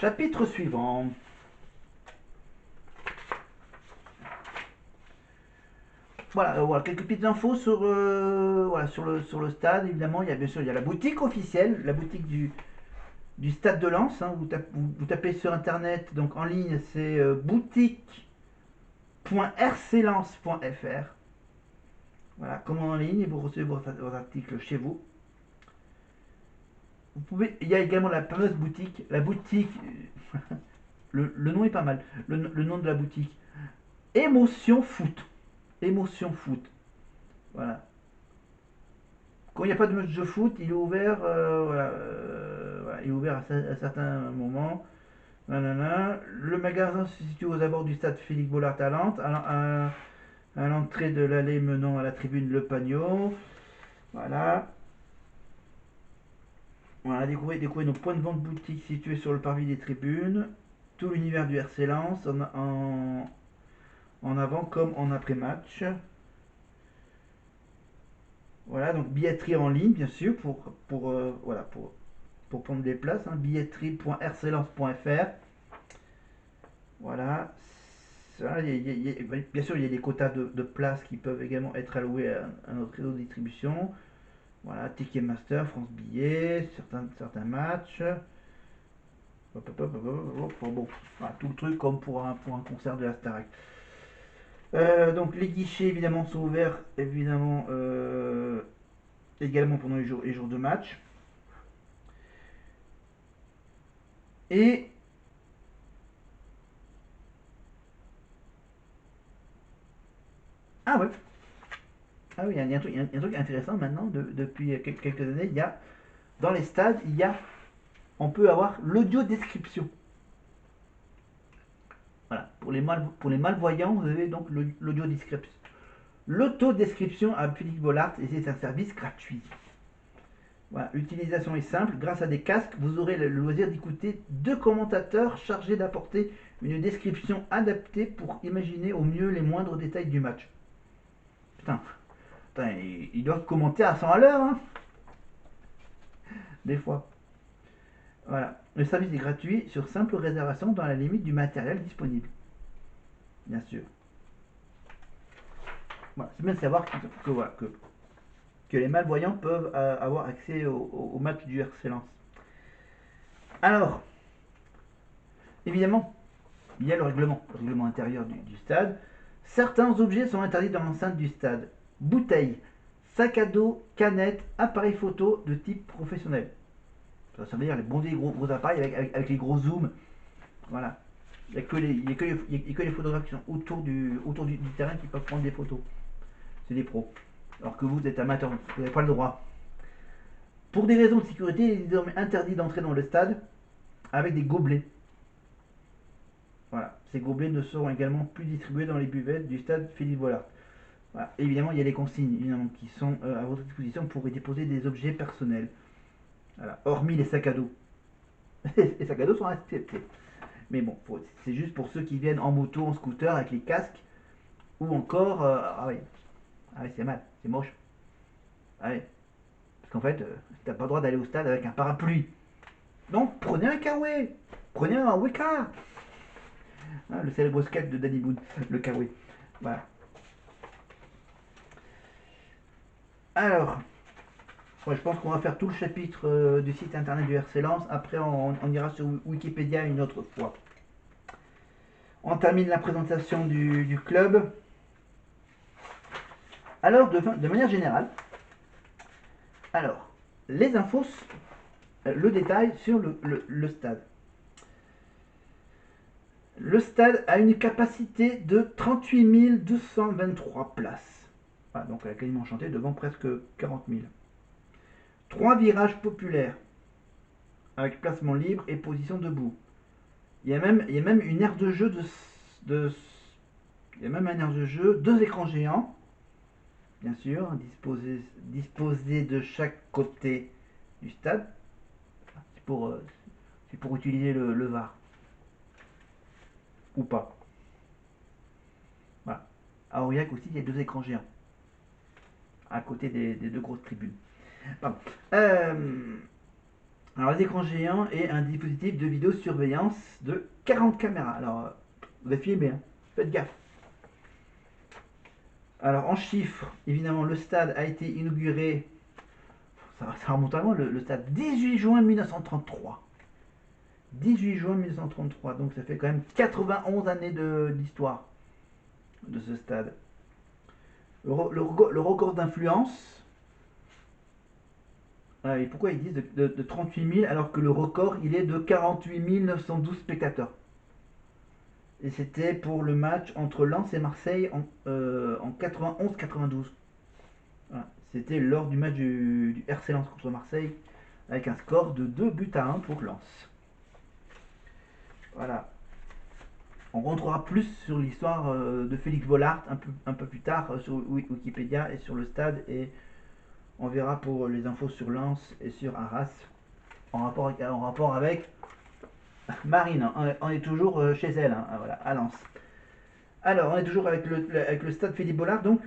Chapitre suivant. Voilà, quelques petites infos sur, voilà, sur le stade. Évidemment, il y a bien sûr il y a la boutique officielle, la boutique du stade de Lens, hein. Vous tapez sur internet, donc en ligne, c'est boutique.rclens.fr. Voilà, commande en ligne et vous recevez vos articles chez vous. Il y a également la fameuse boutique, la boutique, le nom est pas mal, le nom de la boutique, Émotion Foot. Émotion Foot. Voilà. Quand il n'y a pas de match de foot, il est ouvert, voilà, il est ouvert à certains moments. Nanana. Le magasin se situe aux abords du stade Félix Bollard à Nantes, à l'entrée de l'allée menant à la tribune Le Pagnot. Voilà. Voilà, découvrez nos points de vente boutiques situés sur le parvis des tribunes. Tout l'univers du RC Lens en avant comme en après-match. Voilà, donc billetterie en ligne, bien sûr, voilà, pour prendre des places. Hein, billetterie.rclens.fr. Voilà. Bien sûr, il y a des quotas de places qui peuvent également être alloués à notre réseau de distribution. Voilà, Ticketmaster, France Billets, certains matchs. Bon, voilà, tout le truc comme pour un concert de la Starac. Donc les guichets évidemment sont ouverts évidemment également pendant les jours de match. Et ah ouais, ah oui, il y a un truc intéressant maintenant depuis quelques années. Il y a dans les stades, on peut avoir l'audio description. Voilà, pour les malvoyants, vous avez donc l'audio description. L'autodescription à Philippe Bollard et c'est un service gratuit. Voilà, l'utilisation est simple. Grâce à des casques, vous aurez le loisir d'écouter deux commentateurs chargés d'apporter une description adaptée pour imaginer au mieux les moindres détails du match. Putain, putain ils doivent commenter à 100 à l'heure, hein, des fois. Voilà. Le service est gratuit sur simple réservation dans la limite du matériel disponible. Bien sûr. Voilà. C'est bien de savoir voilà, que les malvoyants peuvent avoir accès au match du RC Lens. Alors, évidemment, il y a le règlement intérieur du stade. Certains objets sont interdits dans l'enceinte du stade. Bouteilles, sacs à dos, canettes, appareils photo de type professionnel. Ça veut dire les bons gros appareils avec les gros zooms. Voilà. Il n'y a, que les photographes qui sont autour du terrain qui peuvent prendre des photos. C'est des pros. Alors que vous êtes amateur, vous n'avez pas le droit. Pour des raisons de sécurité, il est désormais interdit d'entrer dans le stade avec des gobelets. Voilà. Ces gobelets ne seront également plus distribués dans les buvettes du stade Philippe Bollard. Voilà. Évidemment, il y a les consignes évidemment, qui sont à votre disposition pour y déposer des objets personnels. Voilà. Hormis les sacs à dos. Les sacs à dos sont acceptés. Mais bon, c'est juste pour ceux qui viennent en moto, en scooter, avec les casques. Ou encore. Ah oui, c'est mal, c'est moche. Ah oui. Parce qu'en fait, t'as pas le droit d'aller au stade avec un parapluie. Donc prenez un kawaii. Prenez un weka. Hein, le célèbre sketch de Danny Boone, le kawaii. Voilà. Alors, ouais, je pense qu'on va faire tout le chapitre du site internet du RC Lens. Après, on ira sur Wikipédia une autre fois. On termine la présentation du club. Alors, de manière générale, alors, les infos, le détail sur le stade. Le stade a une capacité de 38 223 places. Voilà, donc elle a quasiment chanté devant presque 40 000. 3 virages populaires avec placement libre et position debout. Il y a même une aire de jeu il y a même un aire de jeu, 2 écrans géants, bien sûr, disposés de chaque côté du stade. C'est pour utiliser le VAR ou pas. Voilà. À Aurillac aussi, il y a 2 écrans géants à côté des 2 grosses tribunes. Pardon. Alors, les écrans géants et un dispositif de vidéosurveillance de 40 caméras. Alors, vous êtes filmé, hein. Faites gaffe. Alors, en chiffres, évidemment, le stade a été inauguré, ça remonte avant, le stade 18 juin 1933. 18 juin 1933, donc ça fait quand même 91 années d'histoire de ce stade. Le record d'influence, et pourquoi ils disent de 38 000 alors que le record il est de 48 912 spectateurs. Et c'était pour le match entre Lens et Marseille en 91-92. Voilà. C'était lors du match du RC Lens contre Marseille avec un score de 2 buts à 1 pour Lens. Voilà. On rentrera plus sur l'histoire de Félix Bollaert un peu plus tard sur Wikipédia et sur le stade, et on verra pour les infos sur Lens et sur Arras en rapport avec Marine. On est toujours chez elle, hein, voilà, à Lens. Alors, on est toujours avec le stade Philippe Bollaert, donc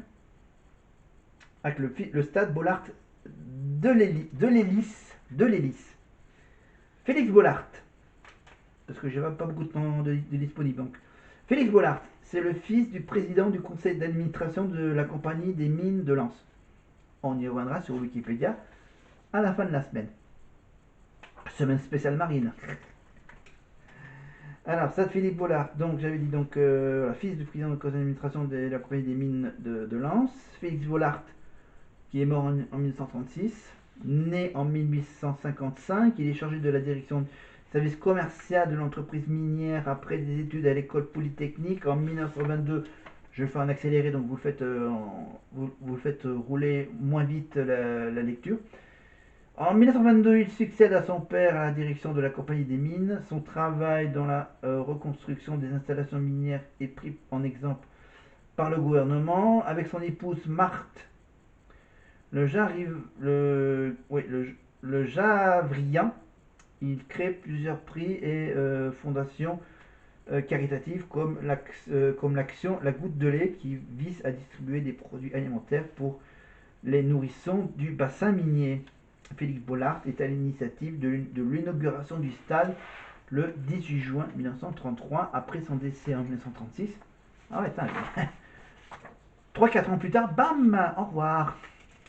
avec le stade Bollaert de l'Hélice. Félix Bollaert, parce que j'ai pas beaucoup de temps de disponible. Donc, Félix Bollaert, c'est le fils du président du conseil d'administration de la compagnie des mines de Lens. On y reviendra sur Wikipédia à la fin de la semaine. Semaine spéciale marine. Alors, Stade Philippe Bollaert, donc j'avais dit donc fils du président du conseil d'administration de la compagnie des mines de Lens. Félix Bollaert, qui est mort en 1936, né en 1855, il est chargé de la direction du service commercial de l'entreprise minière après des études à l'école polytechnique en 1922. Je fais un accéléré, donc vous faites rouler moins vite la lecture. En 1922, il succède à son père à la direction de la compagnie des mines. Son travail dans la reconstruction des installations minières est pris en exemple par le gouvernement. Avec son épouse Marthe, le, oui, le Javrien, il crée plusieurs prix et fondations caritatives comme l'action La Goutte de lait qui vise à distribuer des produits alimentaires pour les nourrissons du bassin minier. Félix Bollaert est à l'initiative de l'inauguration du stade le 18 juin 1933 après son décès en 1936. Ah ouais, 3-4 ans plus tard, bam, au revoir.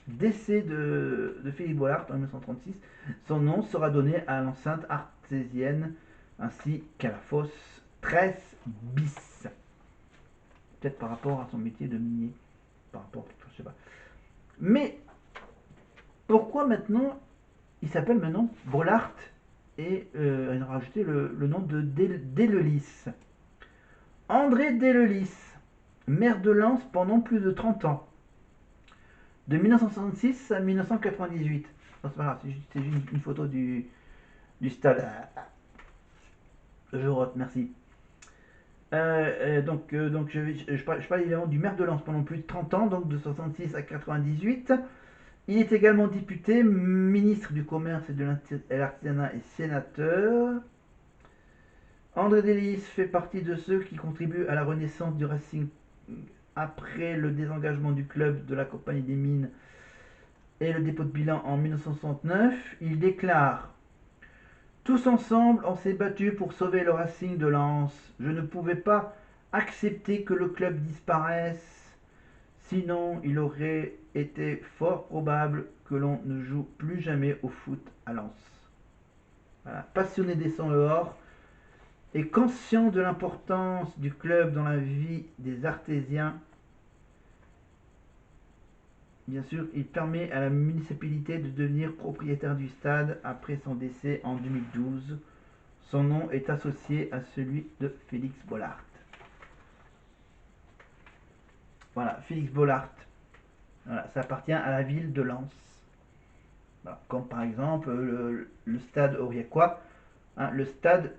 Décès de Philippe Bollaert en 1936, son nom sera donné à l'enceinte artésienne ainsi qu'à la fosse 13 bis. Peut-être par rapport à son métier de minier. Par rapport, je sais pas. Mais pourquoi maintenant il s'appelle maintenant Bollaert et il a rajouté le nom de Delelis. André Delelis, maire de Lens pendant plus de 30 ans. De 1966 à 1998. Non, c'est pas grave, c'est juste une photo du stade. Je rote, merci. Donc je parle évidemment du maire de Lens pendant plus de 30 ans, donc de 66 à 98. Il est également député, ministre du Commerce et de l'Artisanat et sénateur. André Delis fait partie de ceux qui contribuent à la renaissance du Racing après le désengagement du club de la Compagnie des Mines et le dépôt de bilan en 1969. Il déclare: tous ensemble, on s'est battu pour sauver le Racing de Lens. Je ne pouvais pas accepter que le club disparaisse, sinon il aurait été fort probable que l'on ne joue plus jamais au foot à Lens. Voilà. Passionné des sangs et or et conscient de l'importance du club dans la vie des Artésiens, bien sûr, il permet à la municipalité de devenir propriétaire du stade après son décès en 2012. Son nom est associé à celui de Félix Bollaert. Voilà, Félix Bollaert. Voilà, ça appartient à la ville de Lens. Voilà, comme par exemple le stade Aurillacois, hein, le stade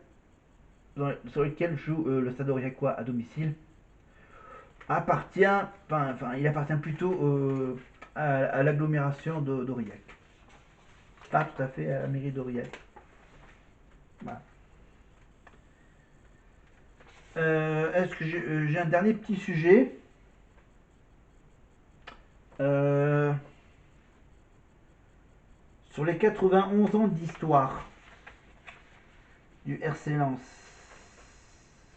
sur lequel joue le stade Aurillacois à domicile il appartient plutôt à l'agglomération d'Aurillac. Pas tout à fait à la mairie d'Aurillac. Voilà. Est-ce que j'ai un dernier petit sujet Sur les 91 ans d'histoire du RC Lens,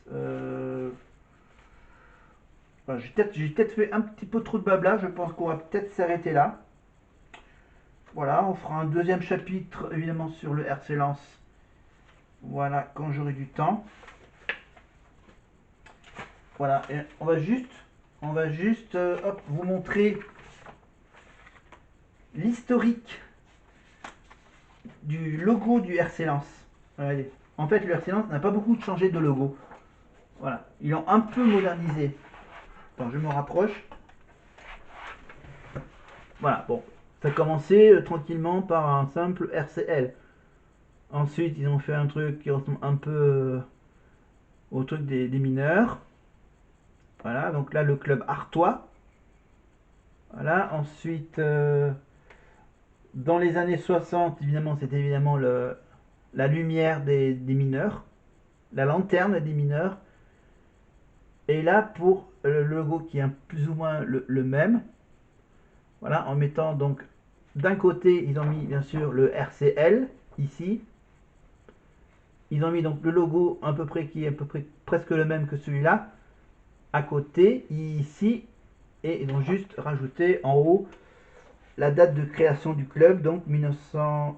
enfin, j'ai peut-être fait un petit peu trop de blabla, je pense qu'on va peut-être s'arrêter là. Voilà, on fera un deuxième chapitre évidemment sur le RC Lens. Voilà, quand j'aurai du temps. Voilà, et on va juste hop, vous montrer l'historique du logo du RC Lens. Regardez. En fait, le RC Lens n'a pas beaucoup changé de logo. Voilà, ils l'ont un peu modernisé. Attends, je me rapproche. Voilà, bon, ça a commencé tranquillement par un simple RCL. Ensuite, ils ont fait un truc qui ressemble un peu au truc des mineurs. Voilà, donc là, le club Artois. Voilà, ensuite, dans les années 60, évidemment, c'était évidemment la lumière des mineurs, la lanterne des mineurs. Et là, pour le logo qui est plus ou moins le même, voilà, en mettant donc d'un côté, ils ont mis bien sûr le RCL ici. Ils ont mis donc le logo à peu près qui est à peu près presque le même que celui-là à côté ici, et ils ont juste rajouté en haut la date de création du club, donc 1900.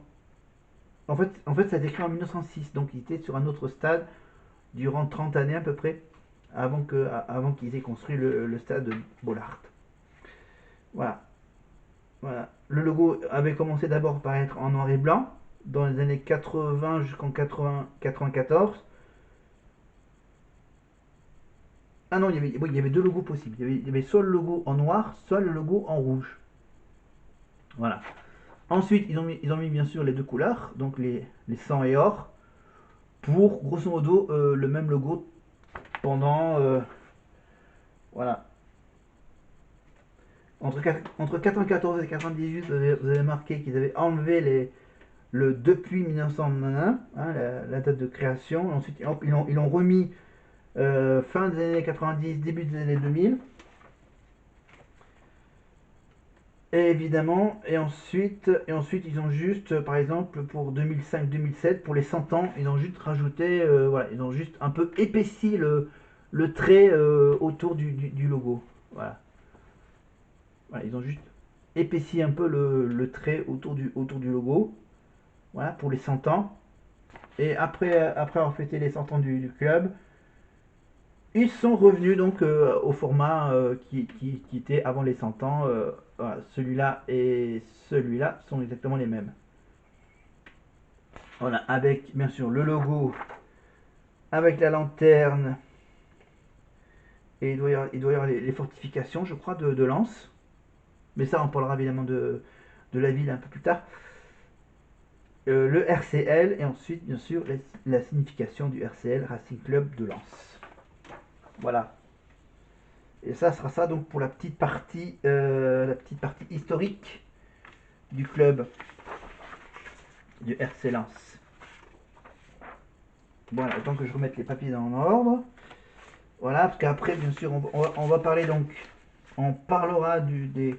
En fait, ça a été créé en 1906, donc il était sur un autre stade durant 30 années à peu près, avant qu'ils aient construit le stade de Bollard. Voilà. Voilà. Le logo avait commencé d'abord par être en noir et blanc, dans les années 80 jusqu'en 94. Ah non, oui, il y avait deux logos possibles. Il y avait soit le logo en noir, soit le logo en rouge. Voilà. Ensuite, ils ont mis bien sûr les deux couleurs, donc les sang et or, pour grosso modo le même logo pendant. Voilà. Entre 94 et 98, vous avez marqué qu'ils avaient enlevé le depuis 1991, hein, la date de création. Ensuite, ils l'ont remis fin des années 90, début des années 2000. Et évidemment, et ensuite ils ont juste, par exemple, pour 2005-2007, pour les 100 ans, ils ont juste rajouté, voilà, ils ont juste un peu épaissi le trait autour du logo. Voilà. Voilà, ils ont juste épaissi un peu le trait autour du logo. Voilà, pour les 100 ans. Et après avoir fêté les 100 ans du club, ils sont revenus donc au format qui était avant les 100 ans. Voilà, celui-là et celui-là sont exactement les mêmes. Voilà, avec bien sûr le logo, avec la lanterne, et il doit y avoir les fortifications, je crois, de Lens. Mais ça, on parlera évidemment de la ville un peu plus tard. Le RCL, et ensuite, bien sûr, la signification du RCL, Racing Club de Lens. Voilà. Et ça sera ça donc pour la petite partie historique du club du RC Lens. Voilà, autant que je remette les papiers dans l'ordre. Voilà, parce qu'après, bien sûr, on va parler donc, on parlera de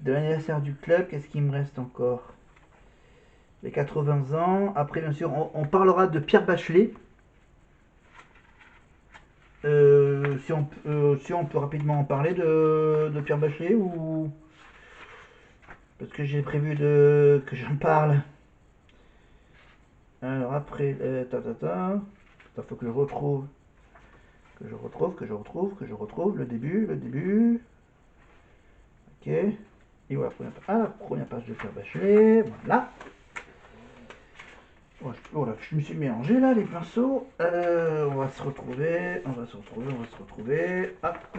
l'anniversaire du club. Qu'est-ce qu'il me reste encore? Les 80 ans. Après, bien sûr, on parlera de Pierre Bachelet. Si on peut rapidement en parler de Pierre Bachelet, ou parce que j'ai prévu que j'en parle. Alors après, faut que je retrouve, le début. Ok. Et voilà, la première page de Pierre Bachelet. Voilà. Voilà, je me suis mélangé là les pinceaux. On va se retrouver. Hop.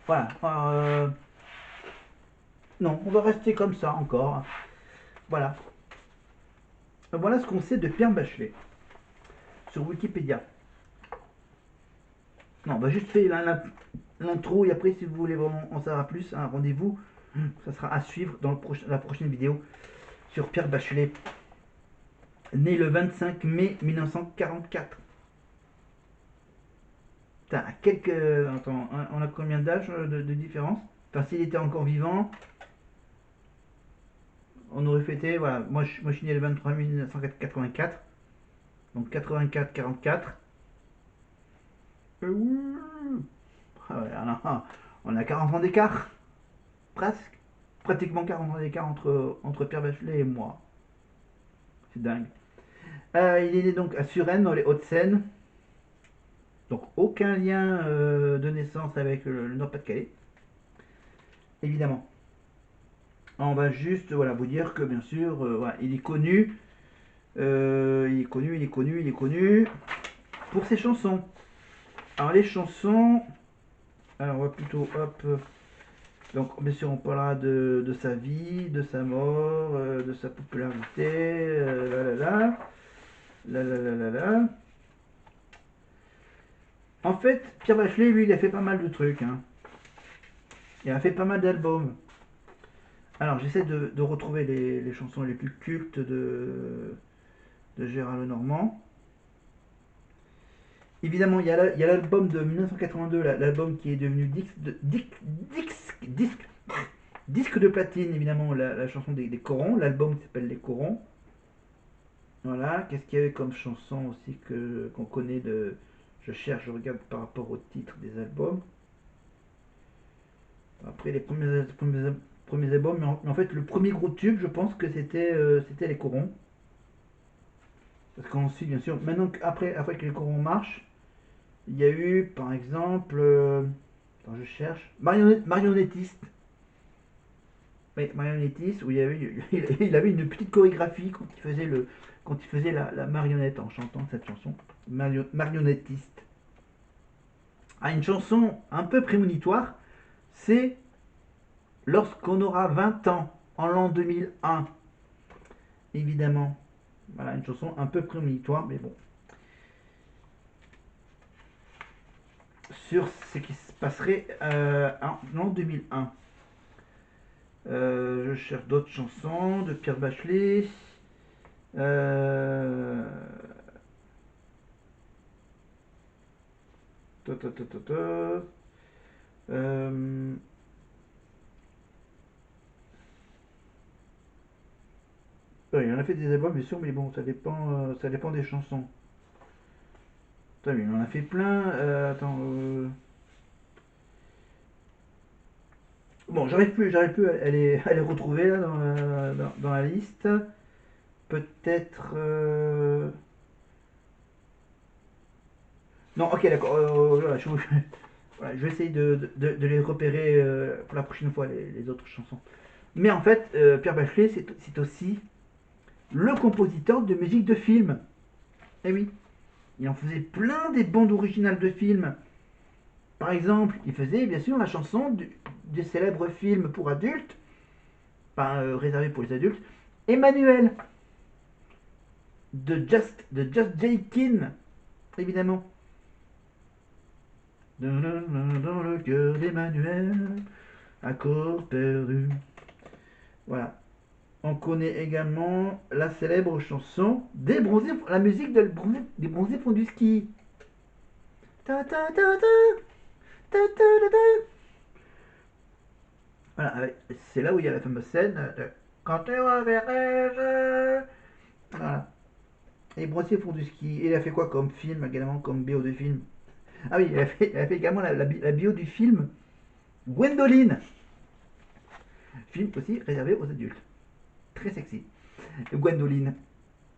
Voilà. Non, on va rester comme ça encore. Voilà. Voilà ce qu'on sait de Pierre Bachelet sur Wikipédia. Non, on va juste faire l'intro, et après, si vous voulez vraiment en savoir plus, un rendez-vous, ça sera à suivre dans la prochaine vidéo sur Pierre Bachelet, né le 25 mai 1944. Putain, à quelques. Attends, on a combien d'âge de différence? Enfin, s'il était encore vivant. On aurait fêté, voilà, moi je suis né le 23 1984, donc 84-44. Oui. Ah ouais, on a 40 ans d'écart, presque. Pratiquement 40 ans d'écart entre Pierre Bachelet et moi. C'est dingue. Il est né donc à Suresnes, dans les Hauts-de-Seine. Donc aucun lien de naissance avec le Nord-Pas-de-Calais, évidemment. On va juste voilà, vous dire que bien sûr, voilà, il est connu, il est connu pour ses chansons. Alors les chansons, alors on va plutôt, hop, donc bien sûr on parlera de sa vie, de sa mort, de sa popularité, là. En fait, Pierre Bachelet, lui, il a fait pas mal de trucs, hein. Il a fait pas mal d'albums. Alors j'essaie de retrouver les chansons les plus cultes de Gérard Lenormand. Évidemment, il y a l'album de 1982, l'album qui est devenu disque de platine, évidemment, la chanson des Corons, l'album qui s'appelle Les Corons. Voilà, qu'est-ce qu'il y avait comme chanson aussi qu'on connaît de. Je cherche, je regarde par rapport au titre des albums. Après, premiers albums, mais en fait, le premier gros tube, je pense que c'était Les Corons. Parce qu'ensuite, bien sûr, maintenant après que Les Corons marchent, il y a eu, par exemple, attends, je cherche, Marionnettiste. Oui, Marionnettiste, où il avait une petite chorégraphie quand il faisait la marionnette en chantant cette chanson. Marionnettiste. Ah, une chanson un peu prémonitoire, c'est Lorsqu'on aura 20 ans, en l'an 2001, évidemment. Voilà, une chanson un peu prémonitoire, mais bon. Sur ce qui se passerait en l'an 2001. Je cherche d'autres chansons de Pierre Bachelet. Euh, ta, ta, ta, ta, ta. Euh, ouais, il en a fait des albums, bien sûr, mais bon, ça dépend des chansons. Putain, mais il en a fait plein. Attends. Bon, j'arrive plus à les retrouver là dans la liste. Peut-être. Non, ok, d'accord. Voilà, voilà, je vais essayer de les repérer pour la prochaine fois, les autres chansons. Mais en fait, Pierre Bachelet, c'est aussi le compositeur de musique de film. Eh oui, il en faisait plein des bandes originales de films. Par exemple, il faisait bien sûr la chanson du célèbre film pour adultes, pas réservé pour les adultes, Emmanuel, de Just Jaykin, évidemment. Dans le cœur d'Emmanuel, accord perdu. Voilà. On connaît également la célèbre chanson des bronzés, la musique des bronzés font du ski. Ta ta ta ta, ta ta ta ta. Voilà, c'est là où il y a la fameuse scène quand tu reverrai. Voilà. Les bronzés font du ski. Et il a fait quoi comme film également, comme bio de film? Ah oui, il a fait également la bio du film Gwendoline. Film aussi réservé aux adultes. Très sexy. Gwendoline.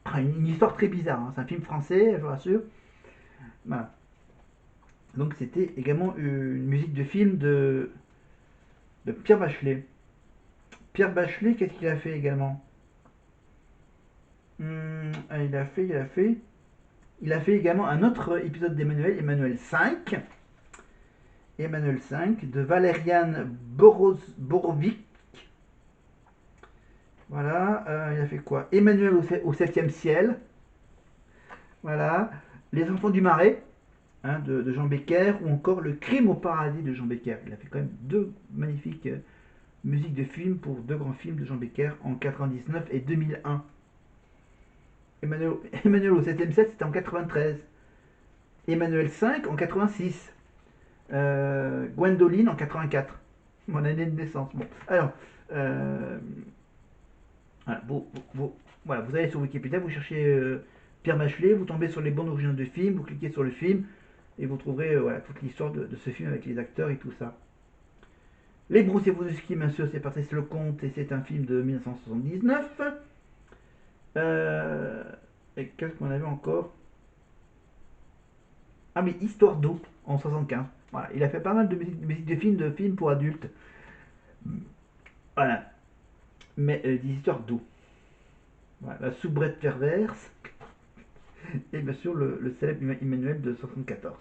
Ah, une histoire très bizarre, hein. C'est un film français, je vous rassure. Voilà. Donc c'était également une musique de film de Pierre Bachelet. Pierre Bachelet, qu'est-ce qu'il a fait également? Il a fait également un autre épisode d'Emmanuel, Emmanuel 5. Emmanuel 5 de Valériane Borovic. Voilà, il a fait quoi? Emmanuel au 7e ciel. Voilà. Les enfants du marais, hein, de Jean Becker, ou encore Le crime au paradis de Jean Becker. Il a fait quand même deux magnifiques musiques de films pour deux grands films de Jean Becker en 99 et 2001. Emmanuel, Emmanuel au 7e ciel, c'était en 93. Emmanuel 5 en 86. Gwendoline en 84. Mon année de naissance. Bon, alors, euh, Voilà, voilà, vous allez sur Wikipédia, vous cherchez Pierre Bachelet, vous tombez sur les bandes originales de films, vous cliquez sur le film et vous trouverez voilà, toute l'histoire de ce film avec les acteurs et tout ça. Les Broussés-Wodowski, bien sûr, c'est Patrice Lecomte et c'est un film de 1979. Euh, et qu'est-ce qu'on avait encore? Ah mais Histoire d'eau en 75. Voilà, il a fait pas mal de films pour adultes. Voilà, mais des histoires d'eau. Voilà, la soubrette perverse et bien sûr le célèbre Emmanuel de 74.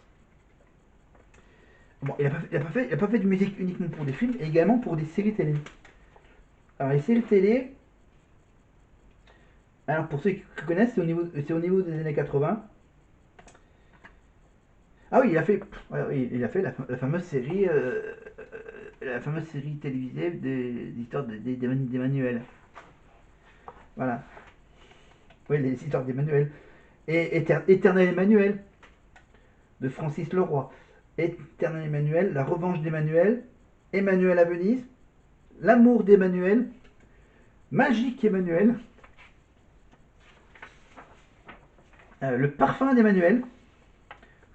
Bon, il a pas fait de musique uniquement pour des films, mais également pour des séries télé. Alors les séries télé, alors pour ceux qui connaissent, c'est au niveau des années 80. Ah oui, il a fait la fameuse série télévisée des histoires d'Emmanuel. Voilà. Oui, les histoires d'Emmanuel. Et Éternel Emmanuel de Francis Leroy. Éternel Emmanuel, La revanche d'Emmanuel, Emmanuel à Venise, L'amour d'Emmanuel, Magique Emmanuel, Le parfum d'Emmanuel,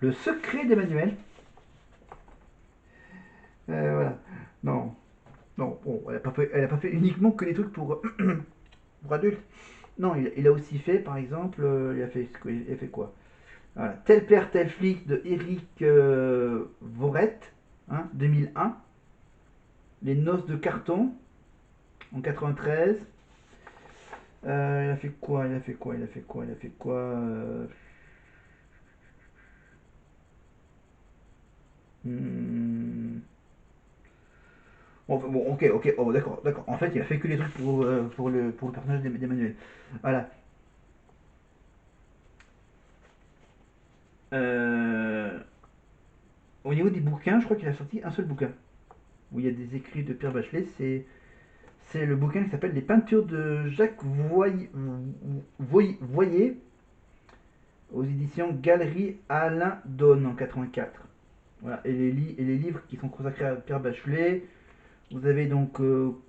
Le secret d'Emmanuel. Voilà. Non, non, bon, elle a pas fait uniquement que des trucs pour adultes. Non, il a aussi fait, par exemple, il a fait quoi? Voilà. Tel père, tel flic de Eric Voret, hein, 2001. Les noces de carton, en 93. Il a fait quoi? Il a fait quoi? Il a fait quoi? Il a fait quoi hmm. Bon, ok, ok, oh, d'accord, d'accord. En fait, il a fait que les trucs pour le personnage d'Emmanuel. Voilà. Euh, Au niveau des bouquins, je crois qu'il a sorti un seul bouquin où il y a des écrits de Pierre Bachelet. C'est le bouquin qui s'appelle Les peintures de Jacques Voyer aux éditions Galerie Alain Donne en 84. Voilà. Et les livres qui sont consacrés à Pierre Bachelet, vous avez donc aux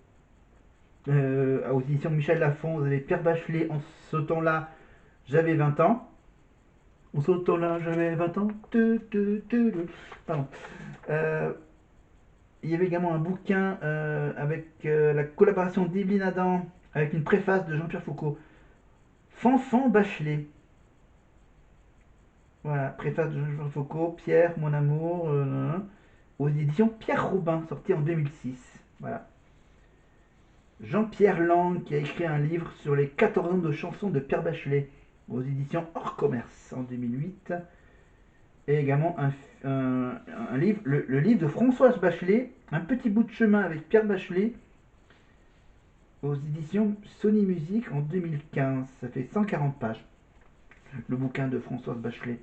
éditions Michel Lafon, vous avez Pierre Bachelet en ce temps-là, j'avais 20 ans. En ce temps-là, j'avais 20 ans. Pardon. Euh, il y avait également un bouquin avec la collaboration d'Yveline Adam, avec une préface de Jean-Pierre Foucault. Fanfan Bachelet. Voilà, préface de Jean-Pierre Foucault, Pierre, mon amour, aux éditions Pierre Robin, sorti en 2006. Voilà. Jean-Pierre Lang qui a écrit un livre sur les 14 ans de chansons de Pierre Bachelet aux éditions Hors Commerce en 2008. Et également un livre, le livre de Françoise Bachelet, Un petit bout de chemin avec Pierre Bachelet aux éditions Sony Music en 2015. Ça fait 140 pages, le bouquin de Françoise Bachelet.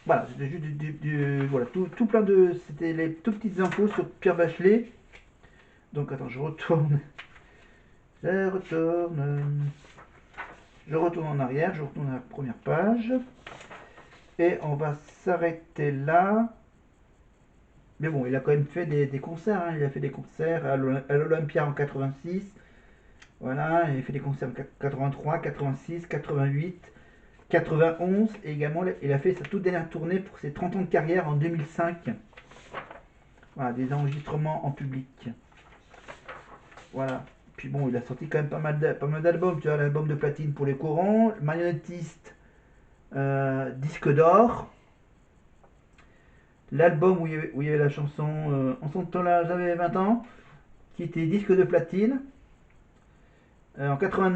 Voilà, c'était juste voilà, tout plein de. C'était les tout petites infos sur Pierre Bachelet. Donc attends, je retourne, je retourne en arrière, je retourne à la première page. Et on va s'arrêter là. Mais bon, il a quand même fait des concerts, hein. Il a fait des concerts à l'Olympia en 86. Voilà, il a fait des concerts en 83, 86, 88, 91. Et également, il a fait sa toute dernière tournée pour ses 30 ans de carrière en 2005. Voilà, des enregistrements en public. Voilà. Puis bon, il a sorti quand même pas mal d'albums. Tu vois, l'album de platine pour les courants, Marionnettiste, disque d'or. L'album où il y avait la chanson En son temps-là, j'avais 20 ans, qui était disque de platine en 89.